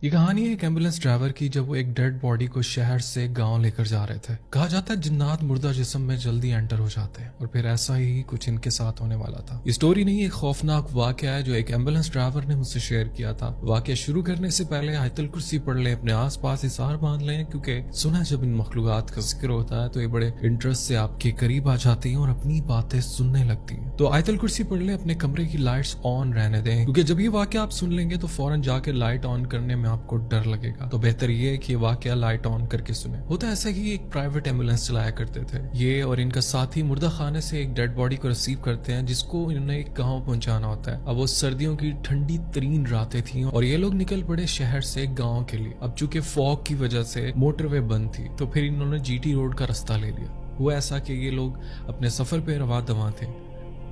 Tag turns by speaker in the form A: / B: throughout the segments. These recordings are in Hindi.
A: ये कहानी है एक एम्बुलेंस ड्राइवर की जब वो एक डेड बॉडी को शहर से गांव लेकर जा रहे थे। कहा जाता है जिन्नात मुर्दा जिस्म में जल्दी एंटर हो जाते हैं और फिर ऐसा ही कुछ इनके साथ होने वाला था। ये स्टोरी नहीं, एक खौफनाक वाकया है जो एक एम्बुलेंस ड्राइवर ने मुझसे शेयर किया था। वाकया शुरू करने से पहले आयतुल कुर्सी पढ़ लें, अपने आस पास इशार बांध लें, क्योंकि सुना जब इन मखलूकात का जिक्र होता है तो ये बड़े इंटरेस्ट से आपके करीब आ जाती हैं और अपनी बातें सुनने लगती हैं। तो आयतुल कुर्सी पढ़ लें, अपने कमरे की लाइट्स ऑन रहने दें, क्योंकि जब ये वाकया आप सुन लेंगे तो फौरन जाके लाइट ऑन करने में आपको डर लगेगा। तो बेहतर ये है कि वाकया लाइट ऑन करके सुने। होता ऐसा कि एक प्राइवेट एम्बुलेंस चलाया करते थे ये, और इनका साथी मुर्दा खाने से एक डेड बॉडी को रिसीव करते हैं जिसको इन्होंने एक गांव पहुंचाना होता है। अब वो सर्दियों की ठंडी तरीन रातें थी और ये लोग निकल पड़े शहर से गाँव के लिए। अब चूंकि फॉग की वजह से मोटरवे बंद थी तो फिर इन्होंने जीटी रोड का रास्ता ले लिया। हुआ ऐसा कि ये लोग अपने सफर पे रवा दवा थे।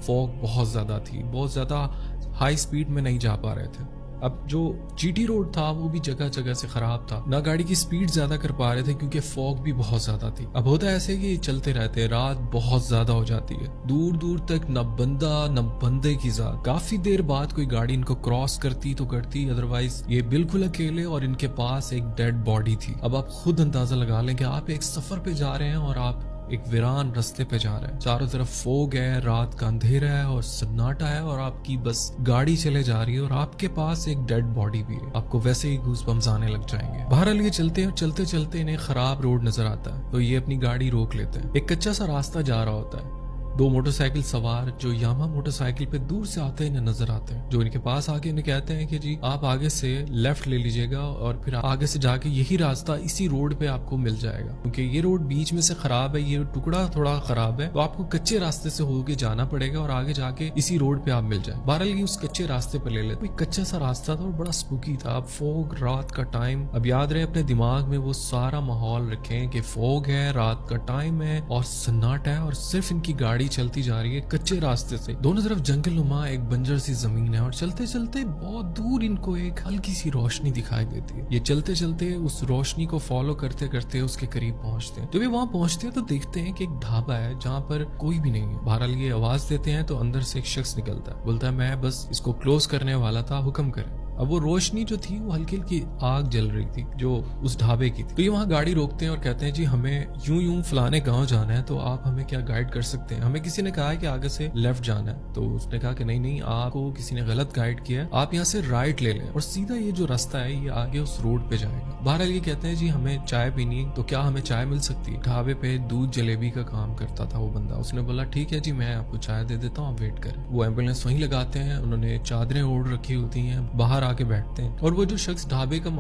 A: फॉग बहुत ज्यादा थी, बहुत ज्यादा हाई स्पीड में नहीं जा पा रहे थे। अब जो जीटी रोड था वो भी जगह जगह से खराब था, ना गाड़ी की स्पीड ज्यादा कर पा रहे थे क्योंकि फॉग भी बहुत ज्यादा थी। अब होता ऐसे कि चलते रहते, रात बहुत ज्यादा हो जाती है, दूर दूर तक न बंदा न बंदे की जात। काफी देर बाद कोई गाड़ी इनको क्रॉस करती तो करती, अदरवाइज ये बिल्कुल अकेले और इनके पास एक डेड बॉडी थी। अब आप खुद अंदाजा लगा लें कि आप एक सफर पे जा रहे हैं और आप एक वीरान रास्ते पे जा रहे हैं। चारों तरफ फोग है, रात का अंधेरा है और सन्नाटा है और आपकी बस गाड़ी चले जा रही है और आपके पास एक डेड बॉडी भी है। आपको वैसे ही गूज़बम्स आने लग जाएंगे। बहरहाल ये चलते हैं, चलते चलते इन्हें खराब रोड नजर आता है तो ये अपनी गाड़ी रोक लेते हैं। एक कच्चा सा रास्ता जा रहा होता है। दो मोटरसाइकिल सवार जो यामा मोटरसाइकिल पे दूर से आते इन्हें नजर आते हैं, जो इनके पास आके इन्हें कहते हैं कि जी आप आगे से लेफ्ट ले लीजिएगा और फिर आगे से जाके यही रास्ता इसी रोड पे आपको मिल जाएगा, क्योंकि ये रोड बीच में से खराब है, ये टुकड़ा थोड़ा खराब है, तो आपको कच्चे रास्ते से होके जाना पड़ेगा और आगे जाके इसी रोड पे आप मिल जाए। बहरहाल ये उस कच्चे रास्ते पे ले लेते। कच्चा सा रास्ता था और बड़ा स्पूकी था। अब फोग, रात का टाइम, अब याद रहे अपने दिमाग में वो सारा माहौल रखें कि फोग है, रात का टाइम है और सन्नाटा है और सिर्फ इनकी गाड़ी चलती जा रही है कच्चे रास्ते से। दोनों तरफ जंगल नुमा एक बंजर सी जमीन है और चलते चलते बहुत दूर इनको एक हल्की सी रोशनी दिखाई देती है। ये चलते चलते उस रोशनी को फॉलो करते करते उसके करीब पहुंचते हैं। जब ये वहां पहुंचते हैं तो देखते हैं कि एक ढाबा है जहाँ पर कोई भी नहीं है। बहरहाल ये आवाज देते हैं तो अंदर से एक शख्स निकलता है, बोलता है मैं बस इसको क्लोज करने वाला था, हुक्म करें। अब वो रोशनी जो थी वो हल्की हल्की आग जल रही थी जो उस ढाबे की थी। तो ये वहाँ गाड़ी रोकते हैं और कहते हैं जी हमें यूं यूं फलाने गांव जाना है, तो आप हमें क्या गाइड कर सकते हैं? हमें किसी ने कहा है कि आगे से लेफ्ट जाना है। तो उसने कहा कि नहीं नहीं, आपको किसी ने गलत गाइड किया है, आप यहाँ से राइट ले लें और सीधा ये जो रास्ता है ये आगे उस रोड पे जाएगा। बहरहाल ये कहते हैं जी हमें चाय पीनी है, तो क्या हमें चाय मिल सकती है? ढाबे पे दूध जलेबी का काम करता था वो बंदा, उसने बोला ठीक है जी मैं आपको चाय दे देता हूँ, आप वेट करें। वो एम्बुलेंस वहीं लगाते हैं, उन्होंने चादरें ओढ़ रखी होती हैं, बाहर आके बैठते हैं और वो जो शख्स ढाबे का